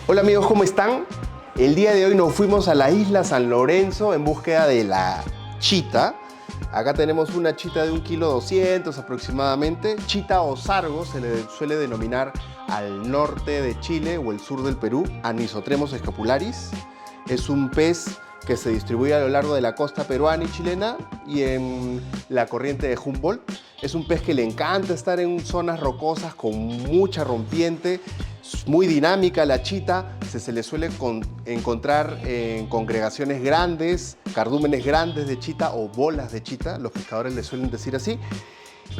Hola amigos, ¿cómo están? El día de hoy nos fuimos a la isla San Lorenzo en búsqueda de la chita. Acá tenemos una chita de 1,2 kg aproximadamente. Chita o sargo se le suele denominar al norte de Chile o el sur del Perú, Anisotremus scapularis. Es un pez que se distribuye a lo largo de la costa peruana y chilena y en la corriente de Humboldt. Es un pez que le encanta estar en zonas rocosas con mucha rompiente. Es muy dinámica la chita, se le suele encontrar en congregaciones grandes, cardúmenes grandes de chita o bolas de chita, los pescadores le suelen decir así,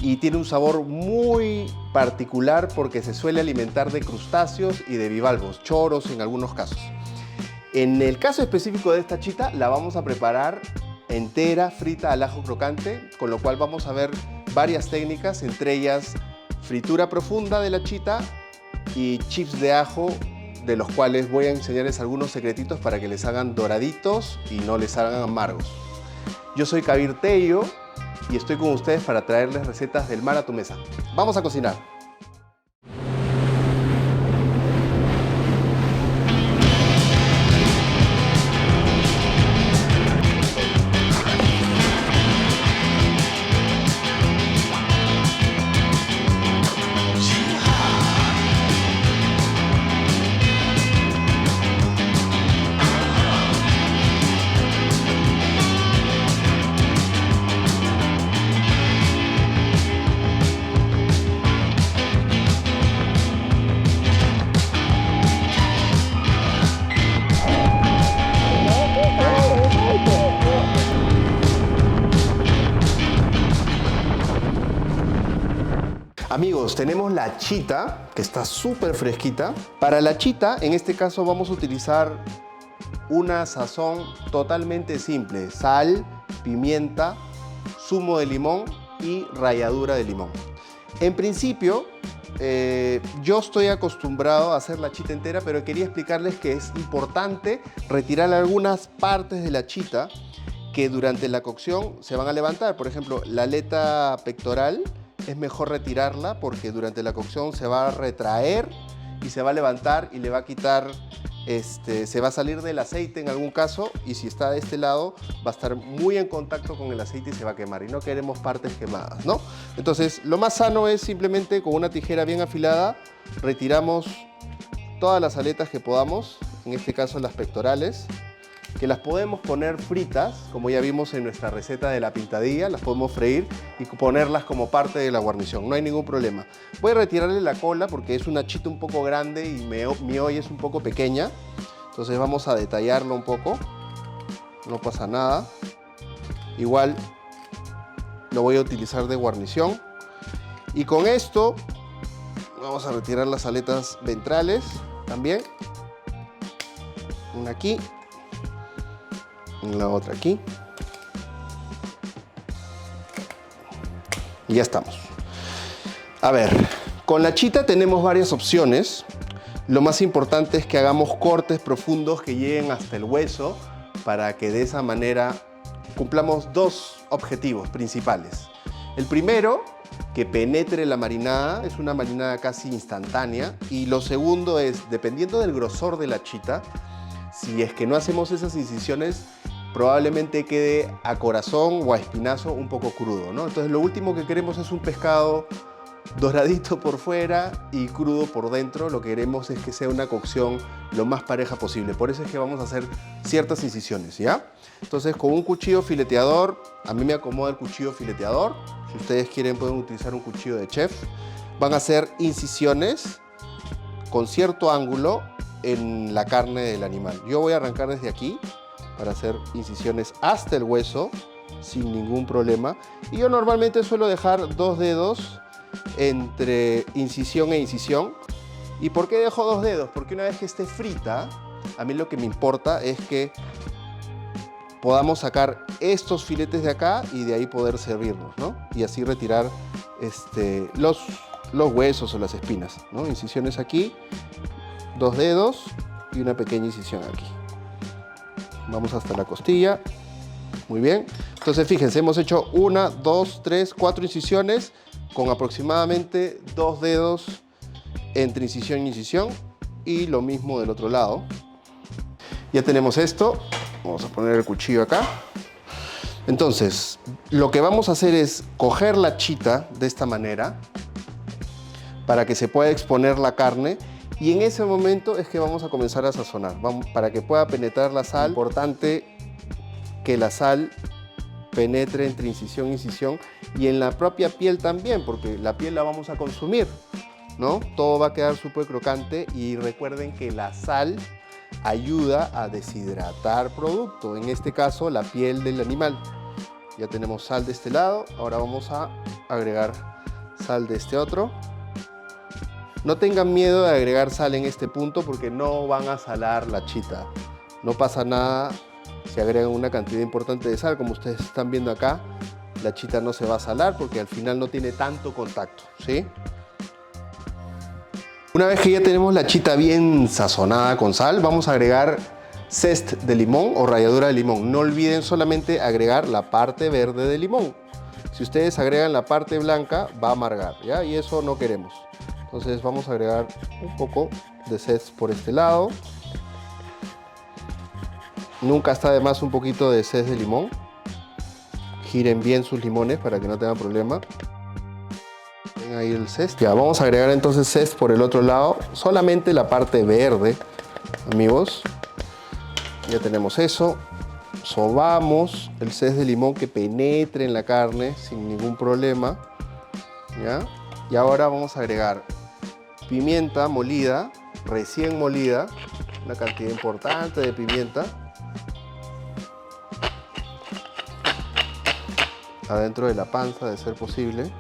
y tiene un sabor muy particular porque se suele alimentar de crustáceos y de bivalvos, choros en algunos casos. En el caso específico de esta chita la vamos a preparar entera, frita al ajo crocante, con lo cual vamos a ver varias técnicas, entre ellas fritura profunda de la chita y chips de ajo, de los cuales voy a enseñarles algunos secretitos para que les hagan doraditos y no les hagan amargos. Yo soy Kabir Tello y estoy con ustedes para traerles recetas del mar a tu mesa. ¡Vamos a cocinar! Amigos, tenemos la chita, que está súper fresquita. Para la chita, en este caso vamos a utilizar una sazón totalmente simple. Sal, pimienta, zumo de limón y ralladura de limón. En principio, yo estoy acostumbrado a hacer la chita entera, pero quería explicarles que es importante retirar algunas partes de la chita que durante la cocción se van a levantar. Por ejemplo, la aleta pectoral es mejor retirarla porque durante la cocción se va a retraer y se va a levantar y le va a quitar, se va a salir del aceite en algún caso, y si está de este lado va a estar muy en contacto con el aceite y se va a quemar, y no queremos partes quemadas, ¿no? Entonces lo más sano es simplemente con una tijera bien afilada retiramos todas las aletas que podamos, en este caso las pectorales, que las podemos poner fritas, como ya vimos en nuestra receta de la pintadilla, las podemos freír y ponerlas como parte de la guarnición, no hay ningún problema. Voy a retirarle la cola porque es una chita un poco grande y mi olla es un poco pequeña, entonces vamos a detallarlo un poco, no pasa nada. Igual lo voy a utilizar de guarnición y con esto vamos a retirar las aletas ventrales también, una aquí, la otra aquí y ya estamos. A ver, con la chita tenemos varias opciones. Lo más importante es que hagamos cortes profundos que lleguen hasta el hueso para que de esa manera cumplamos dos objetivos principales. El primero, que penetre la marinada, es una marinada casi instantánea, y lo segundo es, dependiendo del grosor de la chita, si es que no hacemos esas incisiones, probablemente quede a corazón o a espinazo un poco crudo, ¿no? Entonces lo último que queremos es un pescado doradito por fuera y crudo por dentro. Lo que queremos es que sea una cocción lo más pareja posible. Por eso es que vamos a hacer ciertas incisiones, ¿ya? Entonces con un cuchillo fileteador, a mí me acomoda el cuchillo fileteador. Si ustedes quieren pueden utilizar un cuchillo de chef. Van a hacer incisiones con cierto ángulo en la carne del animal. Yo voy a arrancar desde aquí para hacer incisiones hasta el hueso sin ningún problema, y yo normalmente suelo dejar 2 dedos entre incisión e incisión. ¿Y por qué dejo 2 dedos? Porque una vez que esté frita, a mí lo que me importa es que podamos sacar estos filetes de acá y de ahí poder servirnos, ¿no? Y así retirar los huesos o las espinas, ¿no? Incisiones aquí, 2 dedos y una pequeña incisión aquí. Vamos hasta la costilla. Muy bien. Entonces fíjense, hemos hecho 1, 2, 3, 4 incisiones con aproximadamente 2 dedos entre incisión y incisión. y lo mismo del otro lado. Ya tenemos esto. Vamos a poner el cuchillo acá. Entonces, lo que vamos a hacer es coger la chita de esta manera para que se pueda exponer la carne, y en ese momento es que vamos a comenzar a sazonar. Para que pueda penetrar la sal, importante que la sal penetre entre incisión e incisión y en la propia piel también, porque la piel la vamos a consumir, ¿no? Todo va a quedar súper crocante, y recuerden que la sal ayuda a deshidratar producto, en este caso la piel del animal. Ya tenemos sal de este lado, ahora vamos a agregar sal de este otro. No tengan miedo de agregar sal en este punto porque no van a salar la chita. No pasa nada si agregan una cantidad importante de sal, como ustedes están viendo acá. La chita no se va a salar porque al final no tiene tanto contacto, ¿sí? Una vez que ya tenemos la chita bien sazonada con sal, vamos a agregar zest de limón o ralladura de limón. No olviden solamente agregar la parte verde de limón. Si ustedes agregan la parte blanca, va a amargar, ¿ya? Y eso no queremos. Entonces vamos a agregar un poco de zest por este lado. Nunca está de más un poquito de zest de limón. Giren bien sus limones para que no tengan problema. Ven ahí el zest. Ya, vamos a agregar entonces zest por el otro lado. Solamente la parte verde, amigos. Ya tenemos eso. Sobamos el zest de limón que penetre en la carne sin ningún problema. ¿Ya? Y ahora vamos a agregar pimienta molida, recién molida. Una cantidad importante de pimienta. Adentro de la panza, de ser posible.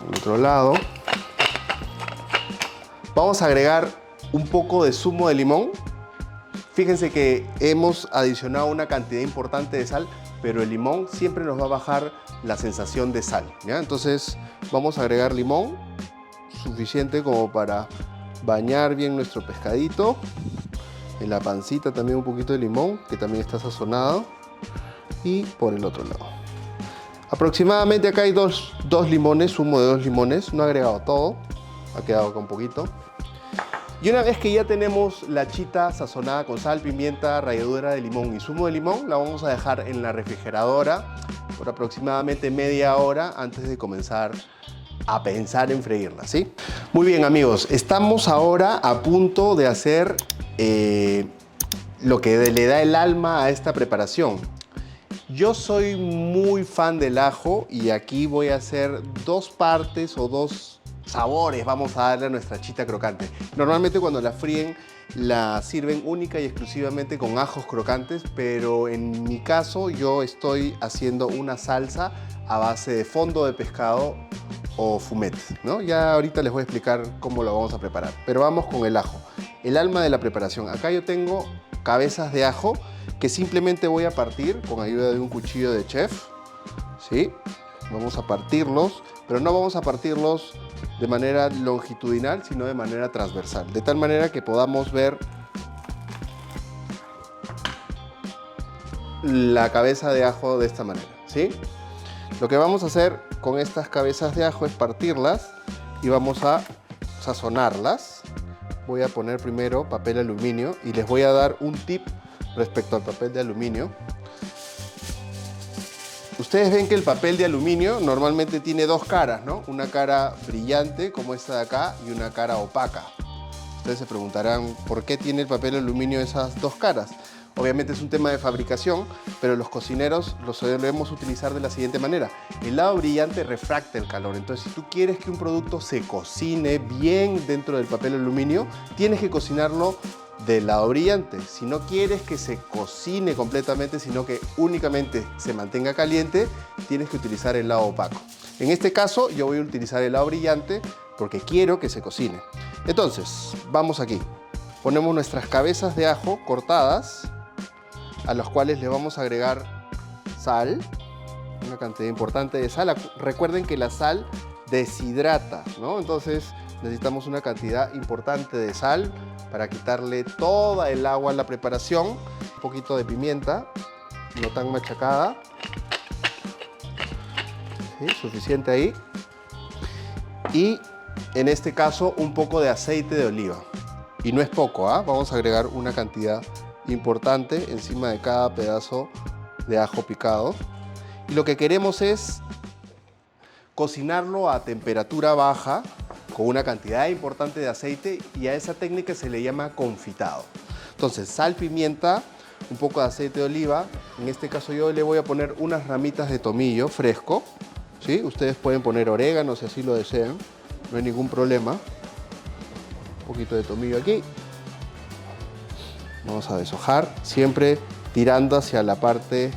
Al otro lado. Vamos a agregar un poco de zumo de limón. Fíjense que hemos adicionado una cantidad importante de sal, pero el limón siempre nos va a bajar la sensación de sal, ¿ya? Entonces vamos a agregar limón, suficiente como para bañar bien nuestro pescadito. En la pancita también un poquito de limón, que también está sazonado. Y por el otro lado. Aproximadamente acá hay dos limones, zumo de 2 limones. No he agregado todo, ha quedado acá un poquito. Y una vez que ya tenemos la chita sazonada con sal, pimienta, ralladura de limón y zumo de limón, la vamos a dejar en la refrigeradora por aproximadamente media hora antes de comenzar a pensar en freírla, ¿sí? Muy bien, amigos, estamos ahora a punto de hacer lo que le da el alma a esta preparación. Yo soy muy fan del ajo y aquí voy a hacer 2 partes o 2 sabores vamos a darle a nuestra chita crocante. Normalmente cuando la fríen la sirven única y exclusivamente con ajos crocantes, pero en mi caso yo estoy haciendo una salsa a base de fondo de pescado o fumet, ¿no? Ya ahorita les voy a explicar cómo lo vamos a preparar, pero vamos con el ajo, el alma de la preparación. Acá yo tengo cabezas de ajo que simplemente voy a partir con ayuda de un cuchillo de chef, ¿sí? Vamos a partirlos, pero no vamos a partirlos de manera longitudinal, sino de manera transversal, de tal manera que podamos ver la cabeza de ajo de esta manera, ¿sí? Lo que vamos a hacer con estas cabezas de ajo es partirlas y vamos a sazonarlas. Voy a poner primero papel aluminio y les voy a dar un tip respecto al papel de aluminio. Ustedes ven que el papel de aluminio normalmente tiene 2 caras, ¿no? Una cara brillante como esta de acá y una cara opaca. Ustedes se preguntarán por qué tiene el papel de aluminio esas 2 caras. Obviamente es un tema de fabricación, pero los cocineros lo solemos utilizar de la siguiente manera. El lado brillante refracta el calor, entonces si tú quieres que un producto se cocine bien dentro del papel aluminio, tienes que cocinarlo del lado brillante. Si no quieres que se cocine completamente, sino que únicamente se mantenga caliente, tienes que utilizar el lado opaco. En este caso yo voy a utilizar el lado brillante porque quiero que se cocine. Entonces, vamos aquí. Ponemos nuestras cabezas de ajo cortadas, a las cuales le vamos a agregar sal, una cantidad importante de sal. Recuerden que la sal deshidrata, ¿no? Entonces necesitamos una cantidad importante de sal para quitarle toda el agua a la preparación. Un poquito de pimienta, no tan machacada. ¿Sí? Suficiente ahí. y en este caso un poco de aceite de oliva. Y no es poco, ¿ah? Vamos a agregar una cantidad importante encima de cada pedazo de ajo picado. Y lo que queremos es cocinarlo a temperatura baja con una cantidad importante de aceite, y a esa técnica se le llama confitado. Entonces, sal, pimienta, un poco de aceite de oliva. En este caso yo le voy a poner unas ramitas de tomillo fresco, ¿sí? Ustedes pueden poner orégano si así lo desean, no hay ningún problema. Un poquito de tomillo aquí. Vamos a deshojar, siempre tirando hacia la parte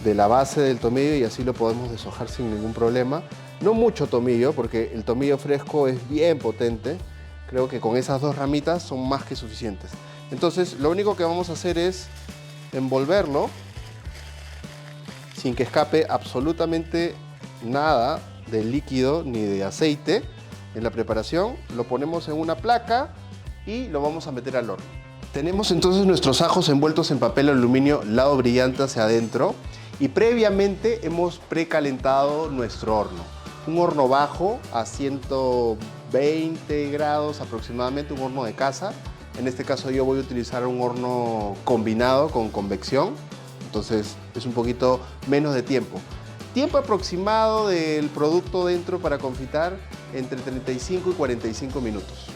de la base del tomillo, y así lo podemos deshojar sin ningún problema. No mucho tomillo, porque el tomillo fresco es bien potente. Creo que con esas 2 ramitas son más que suficientes. Entonces, lo único que vamos a hacer es envolverlo sin que escape absolutamente nada de líquido ni de aceite en la preparación. Lo ponemos en una placa y lo vamos a meter al horno. Tenemos entonces nuestros ajos envueltos en papel aluminio lado brillante hacia adentro, y previamente hemos precalentado nuestro horno. Un horno bajo a 120 grados aproximadamente, un horno de casa. En este caso yo voy a utilizar un horno combinado con convección, entonces es un poquito menos de tiempo. Tiempo aproximado del producto dentro para confitar entre 35 y 45 minutos.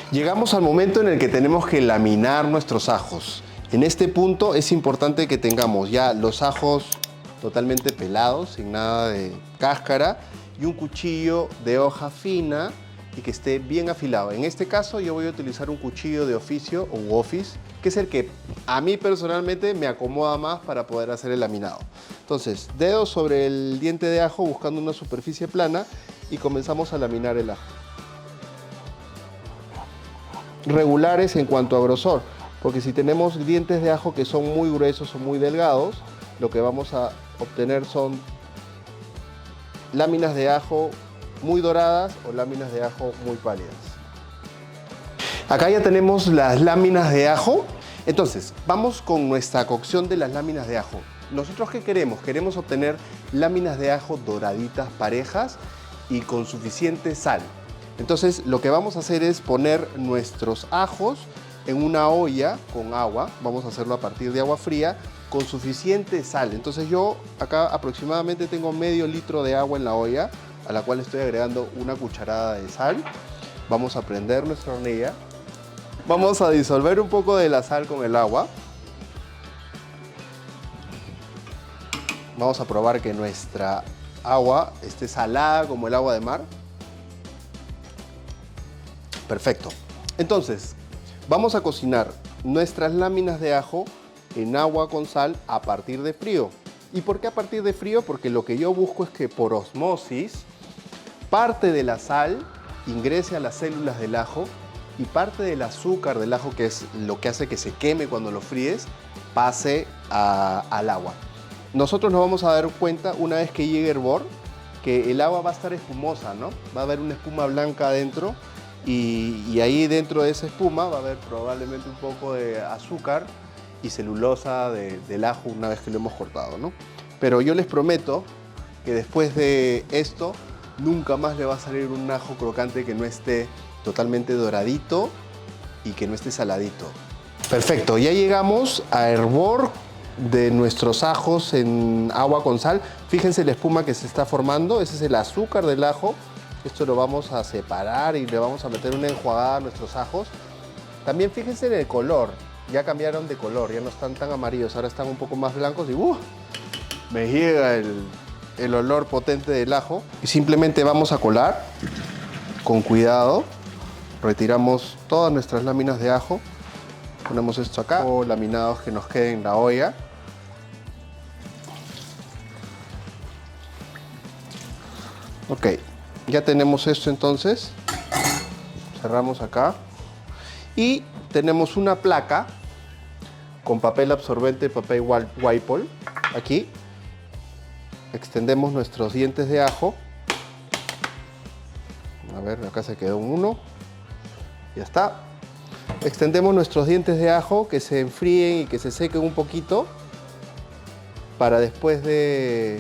Llegamos al momento en el que tenemos que laminar nuestros ajos. En este punto es importante que tengamos ya los ajos totalmente pelados, sin nada de cáscara, y un cuchillo de hoja fina y que esté bien afilado. En este caso yo voy a utilizar un cuchillo de oficio o office, que es el que a mí personalmente me acomoda más para poder hacer el laminado. Entonces, dedos sobre el diente de ajo buscando una superficie plana y comenzamos a laminar el ajo. Regulares en cuanto a grosor, porque si tenemos dientes de ajo que son muy gruesos o muy delgados, lo que vamos a obtener son láminas de ajo muy doradas o láminas de ajo muy pálidas. Acá ya tenemos las láminas de ajo. Entonces, vamos con nuestra cocción de las láminas de ajo. ¿Nosotros qué queremos? Queremos obtener láminas de ajo doraditas, parejas y con suficiente sal. Entonces, lo que vamos a hacer es poner nuestros ajos en una olla con agua. Vamos a hacerlo a partir de agua fría con suficiente sal. Entonces yo acá aproximadamente tengo medio litro de agua en la olla, a la cual estoy agregando una cucharada de sal. Vamos a prender nuestra hornilla. Vamos a disolver un poco de la sal con el agua. Vamos a probar que nuestra agua esté salada como el agua de mar. Perfecto. Entonces, vamos a cocinar nuestras láminas de ajo en agua con sal a partir de frío. ¿Y por qué a partir de frío? Porque lo que yo busco es que por osmosis parte de la sal ingrese a las células del ajo y parte del azúcar del ajo, que es lo que hace que se queme cuando lo fríes, pase al agua. Nosotros nos vamos a dar cuenta una vez que llegue el hervor que el agua va a estar espumosa, ¿no? Va a haber una espuma blanca adentro. Y ahí dentro de esa espuma va a haber probablemente un poco de azúcar y celulosa del ajo una vez que lo hemos cortado, ¿no? Pero yo les prometo que después de esto nunca más le va a salir un ajo crocante que no esté totalmente doradito y que no esté saladito. Perfecto, ya llegamos a hervor de nuestros ajos en agua con sal. Fíjense la espuma que se está formando, ese es el azúcar del ajo. Esto lo vamos a separar y le vamos a meter una enjuagada a nuestros ajos. También fíjense en el color, ya cambiaron de color, ya no están tan amarillos, ahora están un poco más blancos y me llega el olor potente del ajo. Y simplemente vamos a colar con cuidado, retiramos todas nuestras láminas de ajo, ponemos esto acá, o laminados que nos queden en la olla. Ok. Ya tenemos esto entonces, cerramos acá y tenemos una placa con papel absorbente, papel Wipol. Aquí extendemos nuestros dientes de ajo. A ver, acá se quedó uno. Ya está. Extendemos nuestros dientes de ajo que se enfríen y que se sequen un poquito para después de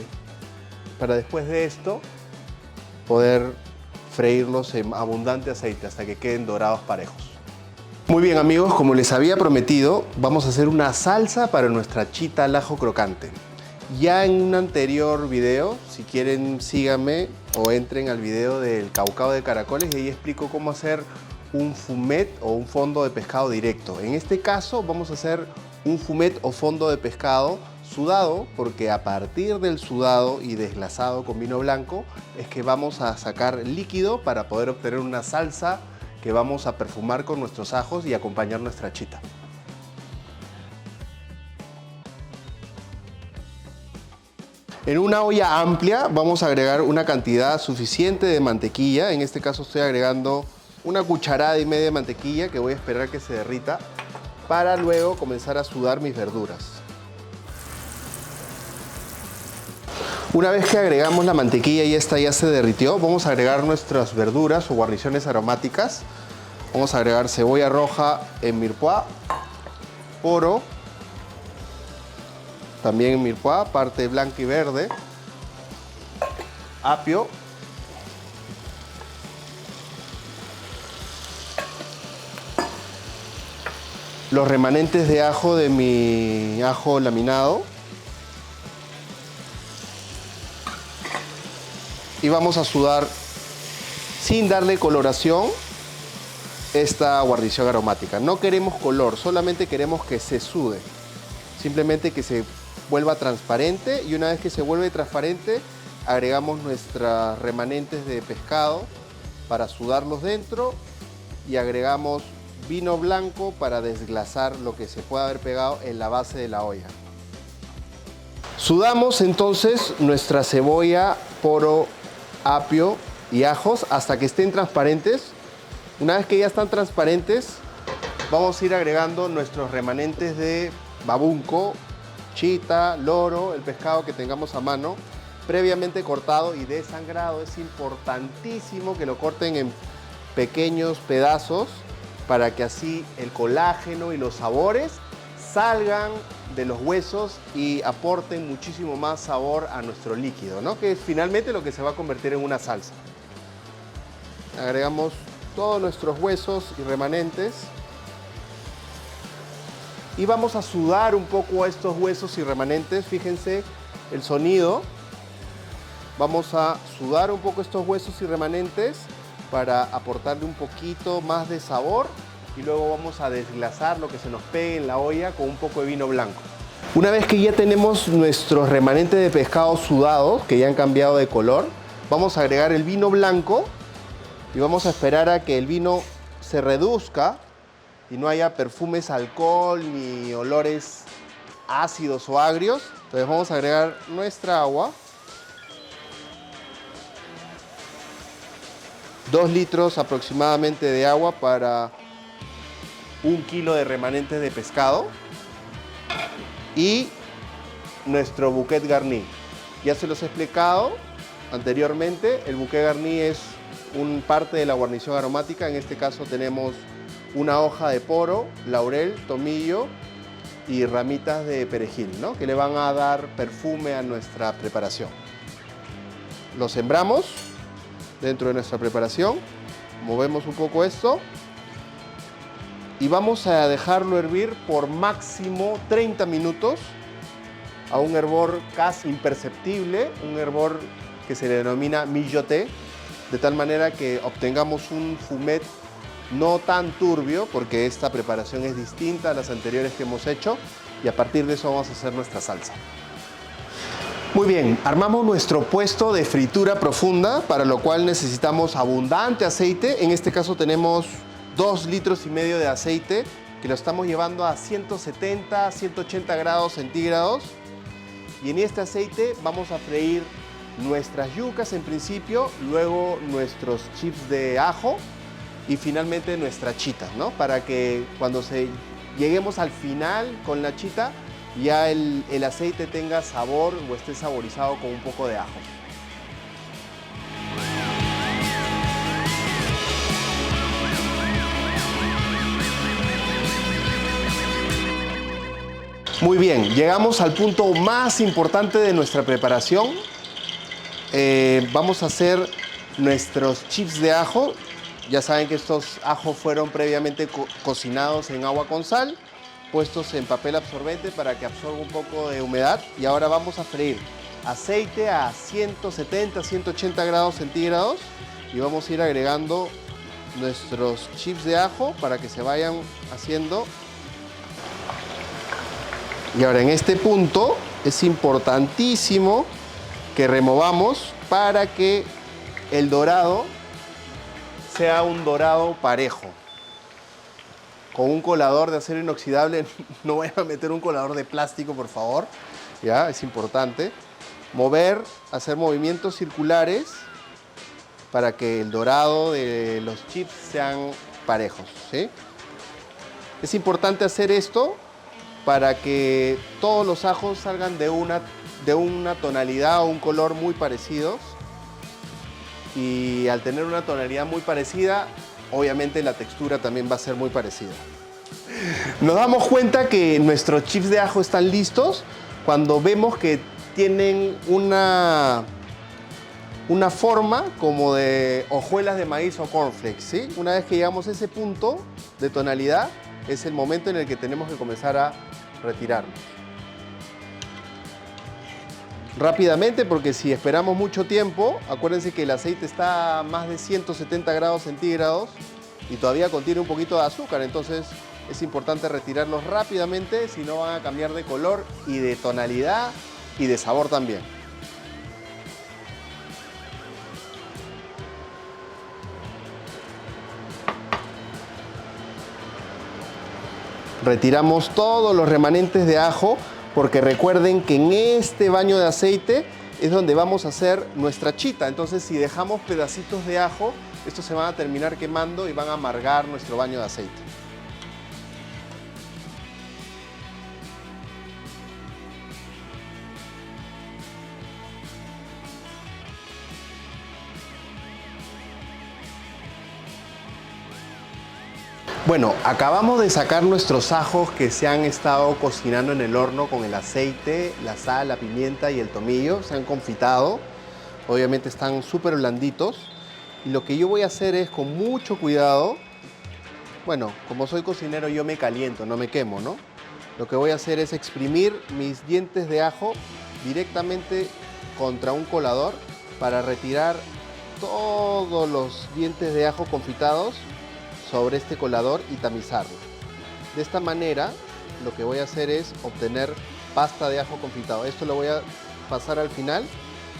esto poder freírlos en abundante aceite hasta que queden dorados parejos. Muy bien amigos, como les había prometido, vamos a hacer una salsa para nuestra chita al ajo crocante. Ya en un anterior video, si quieren síganme o entren al video del caucao de caracoles y ahí explico cómo hacer un fumet o un fondo de pescado directo. En este caso vamos a hacer un fumet o fondo de pescado sudado, porque a partir del sudado y desglasado con vino blanco es que vamos a sacar líquido para poder obtener una salsa que vamos a perfumar con nuestros ajos y acompañar nuestra chita. En una olla amplia vamos a agregar una cantidad suficiente de mantequilla. En este caso estoy agregando una cucharada y media de mantequilla que voy a esperar que se derrita para luego comenzar a sudar mis verduras. Una vez que agregamos la mantequilla y esta ya se derritió, vamos a agregar nuestras verduras o guarniciones aromáticas. Vamos a agregar cebolla roja en mirepoix, poro, también en mirepoix, parte blanca y verde, apio, los remanentes de ajo de mi ajo laminado y vamos a sudar sin darle coloración esta guarnición aromática. No queremos color, solamente queremos que se sude, simplemente que se vuelva transparente, y una vez que se vuelve transparente agregamos nuestros remanentes de pescado para sudarlos dentro y agregamos vino blanco para desglasar lo que se pueda haber pegado en la base de la olla. Sudamos entonces nuestra cebolla, poro, apio y ajos hasta que estén transparentes. Una vez que ya están transparentes, vamos a ir agregando nuestros remanentes de babunco, chita, loro, el pescado que tengamos a mano, previamente cortado y desangrado. Es importantísimo que lo corten en pequeños pedazos para que así el colágeno y los sabores salgan de los huesos y aporten muchísimo más sabor a nuestro líquido, ¿no? Que es finalmente lo que se va a convertir en una salsa. Agregamos todos nuestros huesos y remanentes y vamos a sudar un poco estos huesos y remanentes. Fíjense el sonido. Vamos a sudar un poco estos huesos y remanentes para aportarle un poquito más de sabor, y luego vamos a desglasar lo que se nos pegue en la olla con un poco de vino blanco. Una vez que ya tenemos nuestros remanentes de pescado sudados, que ya han cambiado de color, vamos a agregar el vino blanco y vamos a esperar a que el vino se reduzca y no haya perfumes, alcohol ni olores ácidos o agrios. Entonces vamos a agregar nuestra agua. 2 litros aproximadamente de agua para 1 kilo de remanentes de pescado. Y nuestro bouquet garni. Ya se los he explicado anteriormente. El bouquet garni es parte de la guarnición aromática. En este caso tenemos una hoja de poro, laurel, tomillo y ramitas de perejil, ¿no? Que le van a dar perfume a nuestra preparación. Lo sembramos dentro de nuestra preparación, movemos un poco esto y vamos a dejarlo hervir por máximo 30 minutos a un hervor casi imperceptible, un hervor que se le denomina mijoté, de tal manera que obtengamos un fumet no tan turbio, porque esta preparación es distinta a las anteriores que hemos hecho, y a partir de eso vamos a hacer nuestra salsa. Muy bien, armamos nuestro puesto de fritura profunda, para lo cual necesitamos abundante aceite. En este caso tenemos 2,5 litros de aceite, que lo estamos llevando a 170, 180 grados centígrados. Y en este aceite vamos a freír nuestras yucas en principio, luego nuestros chips de ajo y finalmente nuestra chita, ¿no? Para que cuando lleguemos al final con la chita, ya el aceite tenga sabor o esté saborizado con un poco de ajo. Muy bien, llegamos al punto más importante de nuestra preparación. Vamos a hacer nuestros chips de ajo. Ya saben que estos ajos fueron previamente cocinados en agua con sal, puestos en papel absorbente para que absorba un poco de humedad. Y ahora vamos a freír aceite a 170, 180 grados centígrados y vamos a ir agregando nuestros chips de ajo para que se vayan haciendo. Y ahora en este punto es importantísimo que removamos para que el dorado sea un dorado parejo. Con un colador de acero inoxidable, no vayan a meter un colador de plástico, por favor. Ya, es importante. Mover, hacer movimientos circulares para que el dorado de los chips sean parejos, ¿sí? Es importante hacer esto para que todos los ajos salgan de una tonalidad o un color muy parecidos. Y al tener una tonalidad muy parecida, obviamente la textura también va a ser muy parecida. Nos damos cuenta que nuestros chips de ajo están listos cuando vemos que tienen una forma como de hojuelas de maíz o cornflakes, ¿sí? Una vez que llegamos a ese punto de tonalidad, es el momento en el que tenemos que comenzar a retirarlos. Rápidamente, porque si esperamos mucho tiempo, acuérdense que el aceite está a más de 170 grados centígrados y todavía contiene un poquito de azúcar, entonces es importante retirarlos rápidamente, si no van a cambiar de color y de tonalidad y de sabor también. Retiramos todos los remanentes de ajo, porque recuerden que en este baño de aceite es donde vamos a hacer nuestra chita. Entonces, si dejamos pedacitos de ajo, estos se van a terminar quemando y van a amargar nuestro baño de aceite. Bueno, acabamos de sacar nuestros ajos que se han estado cocinando en el horno con el aceite, la sal, la pimienta y el tomillo. Se han confitado. Obviamente están súper blanditos. Y lo que yo voy a hacer es, con mucho cuidado, bueno, como soy cocinero yo me caliento, no me quemo, ¿no? Lo que voy a hacer es exprimir mis dientes de ajo directamente contra un colador para retirar todos los dientes de ajo confitados sobre este colador y tamizarlo. De esta manera lo que voy a hacer es obtener pasta de ajo confitado. Esto lo voy a pasar al final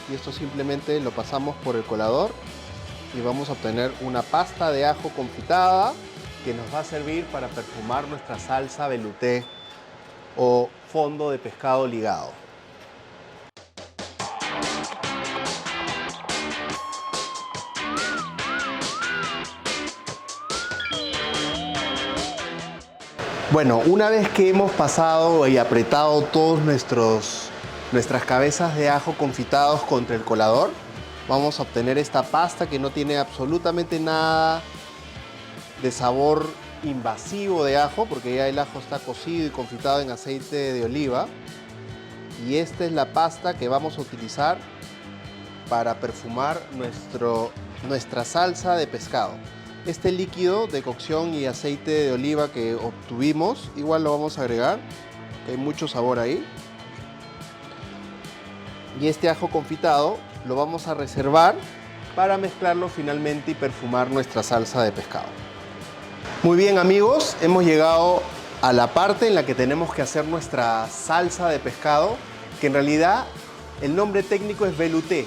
y esto simplemente lo pasamos por el colador y vamos a obtener una pasta de ajo confitada que nos va a servir para perfumar nuestra salsa velouté o fondo de pescado ligado. Bueno, una vez que hemos pasado y apretado todos nuestras cabezas de ajo confitados contra el colador, vamos a obtener esta pasta que no tiene absolutamente nada de sabor invasivo de ajo, porque ya el ajo está cocido y confitado en aceite de oliva. Y esta es la pasta que vamos a utilizar para perfumar nuestra salsa de pescado. Este líquido de cocción y aceite de oliva que obtuvimos, igual lo vamos a agregar, que hay mucho sabor ahí. Y este ajo confitado lo vamos a reservar para mezclarlo finalmente y perfumar nuestra salsa de pescado. Muy bien, amigos, hemos llegado a la parte en la que tenemos que hacer nuestra salsa de pescado, que en realidad el nombre técnico es velouté.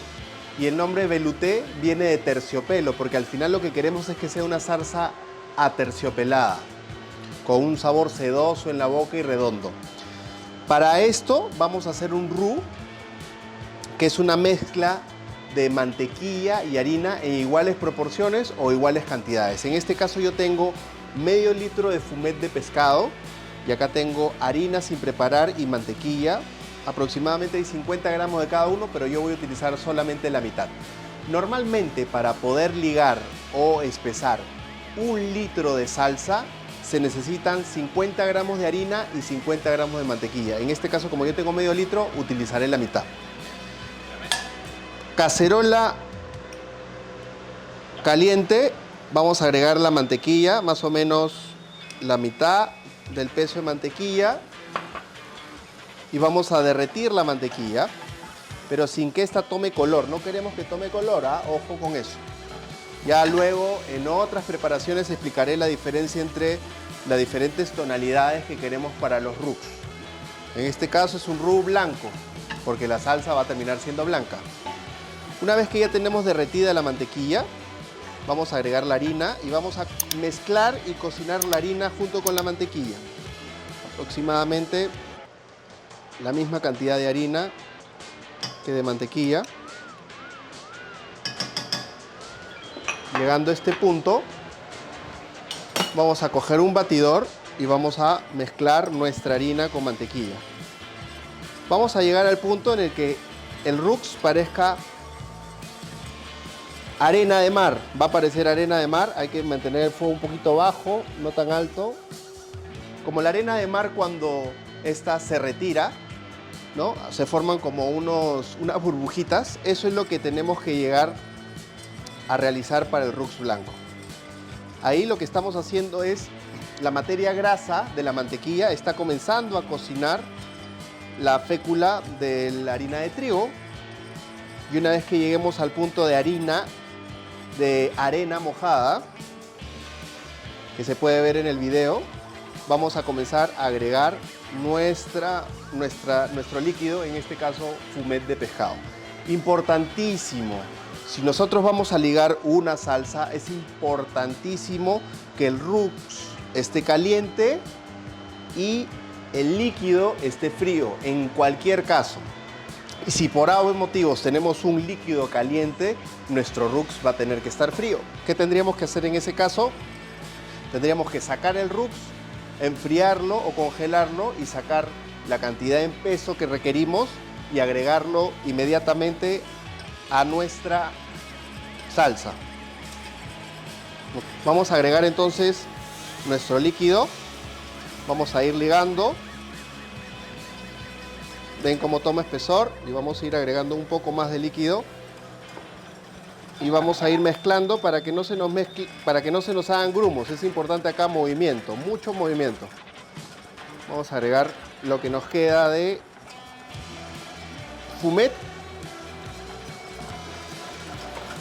Y el nombre velouté viene de terciopelo, porque al final lo que queremos es que sea una salsa aterciopelada, con un sabor sedoso en la boca y redondo. Para esto vamos a hacer un roux, que es una mezcla de mantequilla y harina en iguales proporciones o iguales cantidades. En este caso yo tengo medio litro de fumet de pescado y acá tengo harina sin preparar y mantequilla. Aproximadamente hay 50 gramos de cada uno, pero yo voy a utilizar solamente la mitad. Normalmente, para poder ligar o espesar un litro de salsa, se necesitan 50 gramos de harina y 50 gramos de mantequilla. En este caso, como yo tengo medio litro, utilizaré la mitad. Cacerola caliente, vamos a agregar la mantequilla, más o menos la mitad del peso de mantequilla. Y vamos a derretir la mantequilla, pero sin que esta tome color. No queremos que tome color, ¿ah? Ojo con eso. Ya luego, en otras preparaciones, explicaré la diferencia entre las diferentes tonalidades que queremos para los roux. En este caso es un roux blanco, porque la salsa va a terminar siendo blanca. Una vez que ya tenemos derretida la mantequilla, vamos a agregar la harina y vamos a mezclar y cocinar la harina junto con la mantequilla. Aproximadamente la misma cantidad de harina que de mantequilla. Llegando a este punto, vamos a coger un batidor y vamos a mezclar nuestra harina con mantequilla. Vamos a llegar al punto en el que el roux parezca arena de mar. Va a parecer arena de mar, hay que mantener el fuego un poquito bajo, no tan alto. Como la arena de mar, cuando esta se retira, ¿no? Se forman como unas burbujitas. Eso es lo que tenemos que llegar a realizar para el roux blanco. Ahí lo que estamos haciendo es la materia grasa de la mantequilla está comenzando a cocinar la fécula de la harina de trigo, y una vez que lleguemos al punto de arena mojada, que se puede ver en el video, vamos a comenzar a agregar nuestro líquido, en este caso fumet de pescado. Importantísimo, si nosotros vamos a ligar una salsa, es importantísimo que el roux esté caliente y el líquido esté frío, en cualquier caso. Y si por algún motivo tenemos un líquido caliente, nuestro roux va a tener que estar frío. ¿Qué tendríamos que hacer en ese caso? Tendríamos que sacar el roux, enfriarlo o congelarlo y sacar la cantidad en peso que requerimos y agregarlo inmediatamente a nuestra salsa. Vamos a agregar entonces nuestro líquido. Vamos a ir ligando. Ven cómo toma espesor y vamos a ir agregando un poco más de líquido. Y vamos a ir mezclando para que no se nos mezcle, para que no se nos hagan grumos. Es importante acá movimiento, mucho movimiento. Vamos a agregar lo que nos queda de fumet.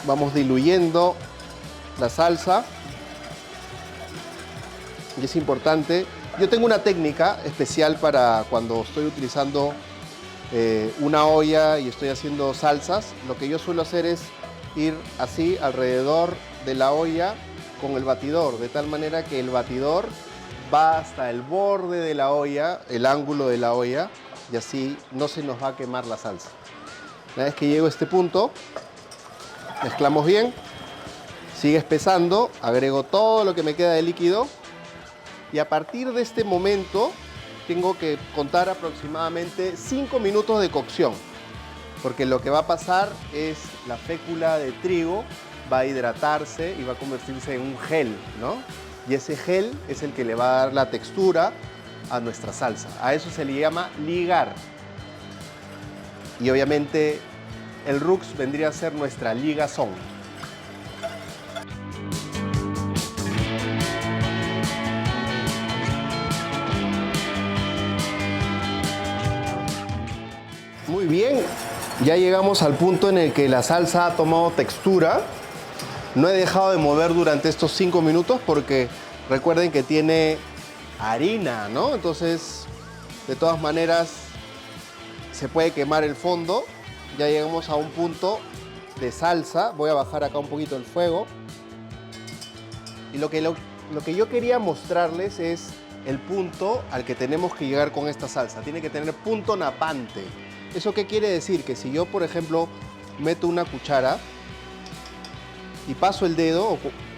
Vamos diluyendo la salsa. Y es importante. Yo tengo una técnica especial para cuando estoy utilizando una olla y estoy haciendo salsas. Lo que yo suelo hacer es ir así alrededor de la olla con el batidor, de tal manera que el batidor va hasta el borde de la olla, el ángulo de la olla, y así no se nos va a quemar la salsa. Una vez que llego a este punto, mezclamos bien, sigue espesando, agrego todo lo que me queda de líquido y a partir de este momento tengo que contar aproximadamente 5 minutos de cocción, porque lo que va a pasar es la fécula de trigo va a hidratarse y va a convertirse en un gel, ¿no? Y ese gel es el que le va a dar la textura a nuestra salsa. A eso se le llama ligar. Y obviamente el roux vendría a ser nuestra ligazón. Muy bien, ya llegamos al punto en el que la salsa ha tomado textura. No he dejado de mover durante estos 5 minutos porque recuerden que tiene harina, ¿no? Entonces, de todas maneras, se puede quemar el fondo. Ya llegamos a un punto de salsa. Voy a bajar acá un poquito el fuego. Y lo que yo quería mostrarles es el punto al que tenemos que llegar con esta salsa. Tiene que tener punto napante. ¿Eso qué quiere decir? Que si yo, por ejemplo, meto una cuchara y paso el dedo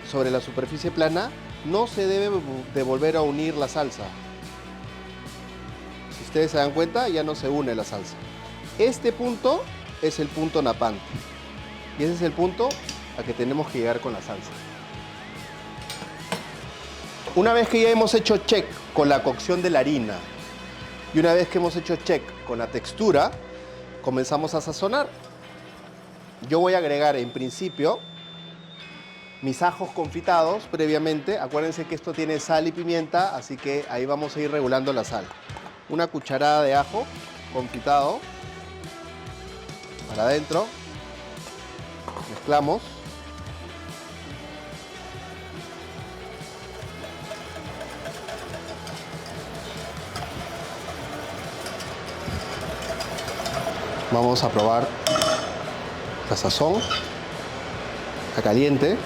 sobre la superficie plana, no se debe de volver a unir la salsa. Si ustedes se dan cuenta, ya no se une la salsa. Este punto es el punto napante. Y ese es el punto al que tenemos que llegar con la salsa. Una vez que ya hemos hecho check con la cocción de la harina y una vez que hemos hecho check con la textura, comenzamos a sazonar. Yo voy a agregar en principio mis ajos confitados previamente. Acuérdense que esto tiene sal y pimienta, así que ahí vamos a ir regulando la sal. Una cucharada de ajo confitado para adentro. Mezclamos. Vamos a probar la sazón. Está caliente.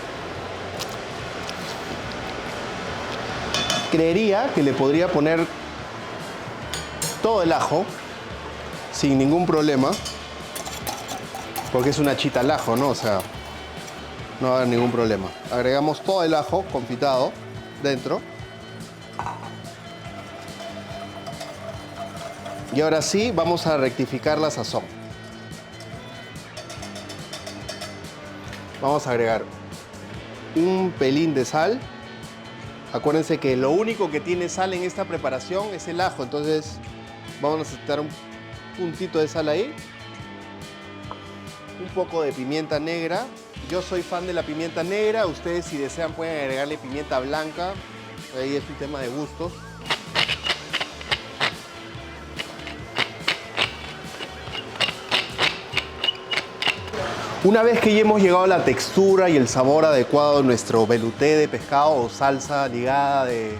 Creería que le podría poner todo el ajo sin ningún problema, porque es una chita al ajo, ¿no? O sea, no va a haber ningún problema. Agregamos todo el ajo confitado dentro. Y ahora sí, vamos a rectificar la sazón. Vamos a agregar un pelín de sal. Acuérdense que lo único que tiene sal en esta preparación es el ajo, entonces vamos a necesitar un puntito de sal ahí. Un poco de pimienta negra. Yo soy fan de la pimienta negra. Ustedes, si desean, pueden agregarle pimienta blanca. Ahí es un tema de gustos. Una vez que ya hemos llegado a la textura y el sabor adecuado de nuestro velouté de pescado o salsa ligada de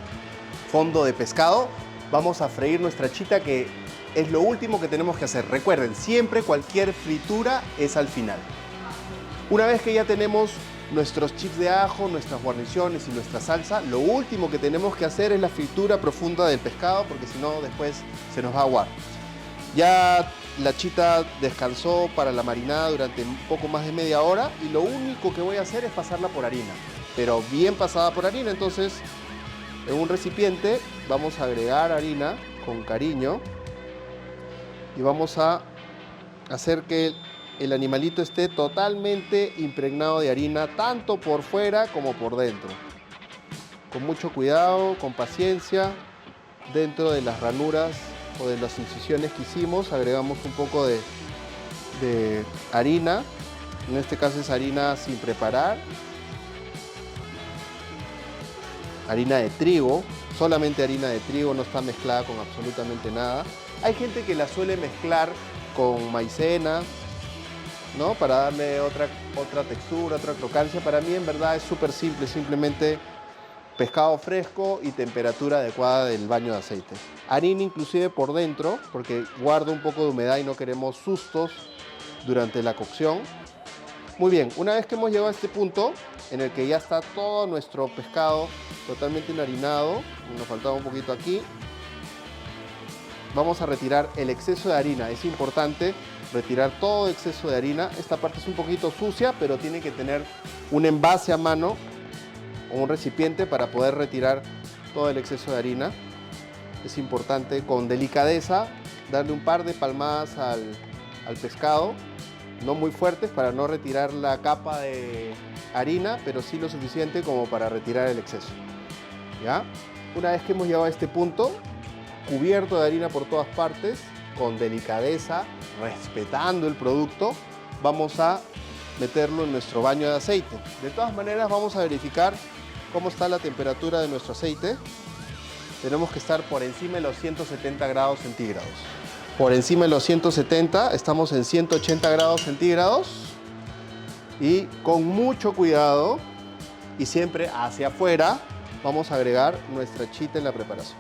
fondo de pescado, vamos a freír nuestra chita, que es lo último que tenemos que hacer. Recuerden, siempre cualquier fritura es al final. Una vez que ya tenemos nuestros chips de ajo, nuestras guarniciones y nuestra salsa, lo último que tenemos que hacer es la fritura profunda del pescado, porque si no después se nos va a aguar. Ya la chita descansó para la marinada durante un poco más de media hora y lo único que voy a hacer es pasarla por harina, pero bien pasada por harina. Entonces, en un recipiente vamos a agregar harina con cariño y vamos a hacer que el animalito esté totalmente impregnado de harina, tanto por fuera como por dentro. Con mucho cuidado, con paciencia, dentro de las ranuras o de las incisiones que hicimos, agregamos un poco de harina. En este caso es harina sin preparar. Harina de trigo, solamente harina de trigo, no está mezclada con absolutamente nada. Hay gente que la suele mezclar con maicena, ¿no? Para darle otra textura, otra crocancia. Para mí, en verdad, es súper simple, simplemente pescado fresco y temperatura adecuada del baño de aceite. Harina inclusive por dentro, porque guarda un poco de humedad y no queremos sustos durante la cocción. Muy bien, una vez que hemos llegado a este punto en el que ya está todo nuestro pescado totalmente enharinado, nos faltaba un poquito aquí, vamos a retirar el exceso de harina. Es importante retirar todo exceso de harina. Esta parte es un poquito sucia, pero tiene que tener un envase a mano o un recipiente para poder retirar todo el exceso de harina. Es importante con delicadeza darle un par de palmadas al pescado, no muy fuertes para no retirar la capa de harina, pero sí lo suficiente como para retirar el exceso. ¿Ya? Una vez que hemos llegado a este punto, cubierto de harina por todas partes, con delicadeza, respetando el producto, vamos a meterlo en nuestro baño de aceite. De todas maneras, vamos a verificar cómo está la temperatura de nuestro aceite. Tenemos que estar por encima de los 170 grados centígrados. Por encima de los 170, estamos en 180 grados centígrados. Y con mucho cuidado y siempre hacia afuera, vamos a agregar nuestra chita en la preparación.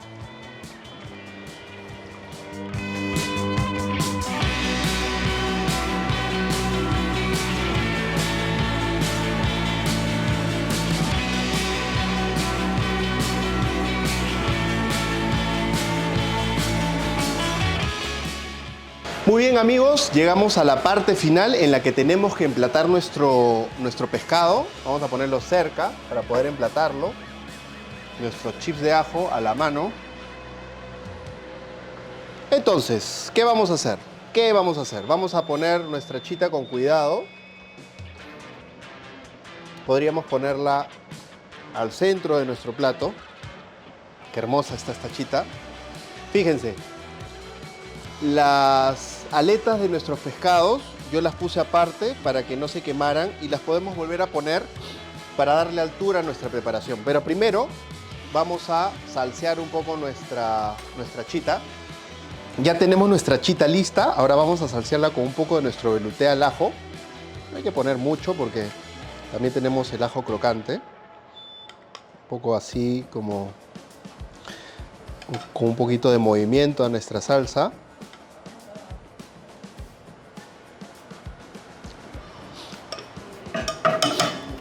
Muy bien, amigos, llegamos a la parte final en la que tenemos que emplatar nuestro pescado. Vamos a ponerlo cerca para poder emplatarlo. Nuestros chips de ajo a la mano. Entonces, ¿qué vamos a hacer? ¿Qué vamos a hacer? Vamos a poner nuestra chita con cuidado. Podríamos ponerla al centro de nuestro plato. Qué hermosa está esta chita. Fíjense, las aletas de nuestros pescados yo las puse aparte para que no se quemaran y las podemos volver a poner para darle altura a nuestra preparación. Pero primero vamos a salsear un poco nuestra chita. Ya tenemos nuestra chita lista, ahora vamos a salsearla con un poco de nuestro velouté al ajo. No hay que poner mucho porque también tenemos el ajo crocante. Un poco así como con un poquito de movimiento a nuestra salsa.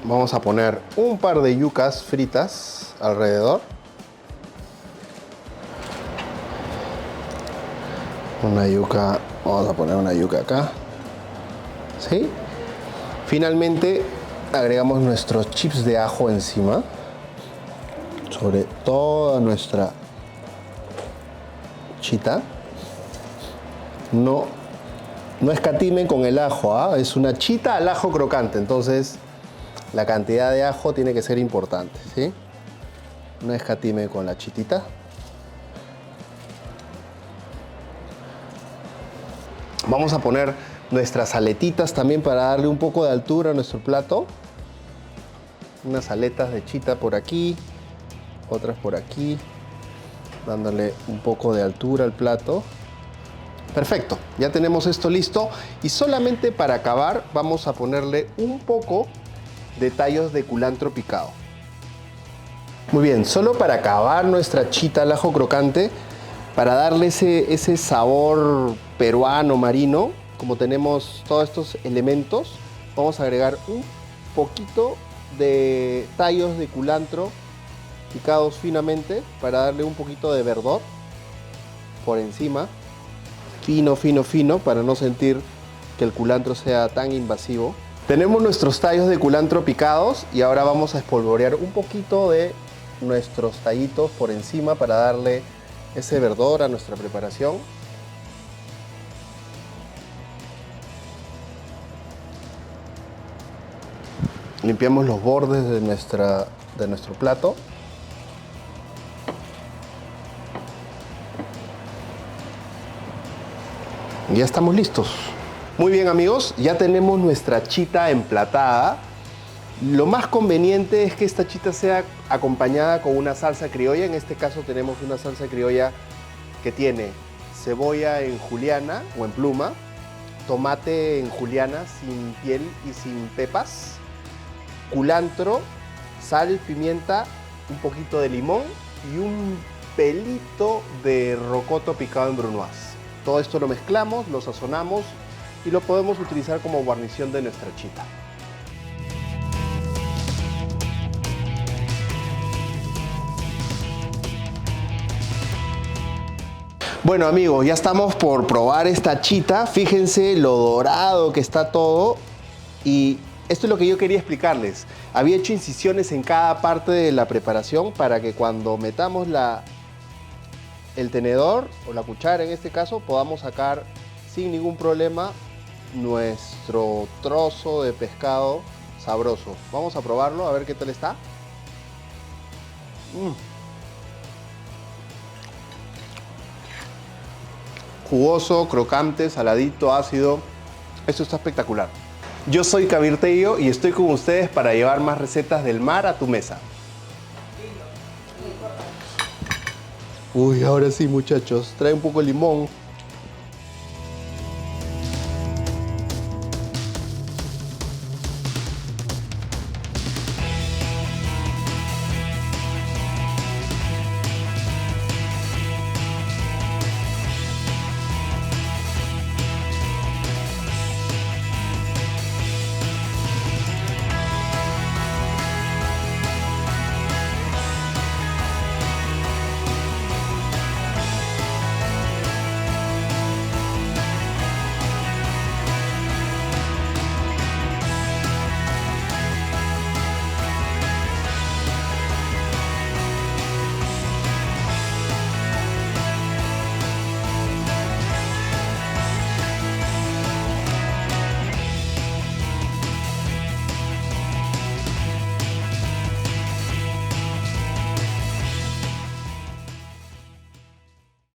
Vamos a poner un par de yucas fritas alrededor. Una yuca, vamos a poner una yuca acá. ¿Sí? Finalmente agregamos nuestros chips de ajo encima. Sobre toda nuestra chita. No escatimen con el ajo, ¿ah? Es una chita al ajo crocante, entonces la cantidad de ajo tiene que ser importante, ¿sí? No escatime con la chitita. Vamos a poner nuestras aletitas también para darle un poco de altura a nuestro plato. Unas aletas de chita por aquí, otras por aquí, dándole un poco de altura al plato. Perfecto, ya tenemos esto listo y solamente para acabar vamos a ponerle un poco de tallos de culantro picado. Muy bien, solo para acabar nuestra chita al ajo crocante, para darle ese sabor peruano, marino, como tenemos todos estos elementos, vamos a agregar un poquito de tallos de culantro picados finamente para darle un poquito de verdor por encima, fino, fino, fino, para no sentir que el culantro sea tan invasivo. Tenemos nuestros tallos de culantro picados y ahora vamos a espolvorear un poquito de nuestros tallitos por encima para darle ese verdor a nuestra preparación. Limpiamos los bordes de nuestro plato. Y ya estamos listos. Muy bien, amigos, ya tenemos nuestra chita emplatada. Lo más conveniente es que esta chita sea acompañada con una salsa criolla. En este caso tenemos una salsa criolla que tiene cebolla en juliana o en pluma, tomate en juliana sin piel y sin pepas, culantro, sal, pimienta, un poquito de limón y un pelito de rocoto picado en brunoise. Todo esto lo mezclamos, lo sazonamos y lo podemos utilizar como guarnición de nuestra chita. Bueno, amigos, ya estamos por probar esta chita. Fíjense lo dorado que está todo. Y esto es lo que yo quería explicarles. Había hecho incisiones en cada parte de la preparación para que cuando metamos el tenedor o la cuchara en este caso, podamos sacar sin ningún problema nuestro trozo de pescado sabroso. Vamos a probarlo, a ver qué tal está. Jugoso, crocante, saladito, ácido. Esto está espectacular. Yo soy Kabir Tello y estoy con ustedes para llevar más recetas del mar a tu mesa. Uy, ahora sí, muchachos, trae un poco de limón.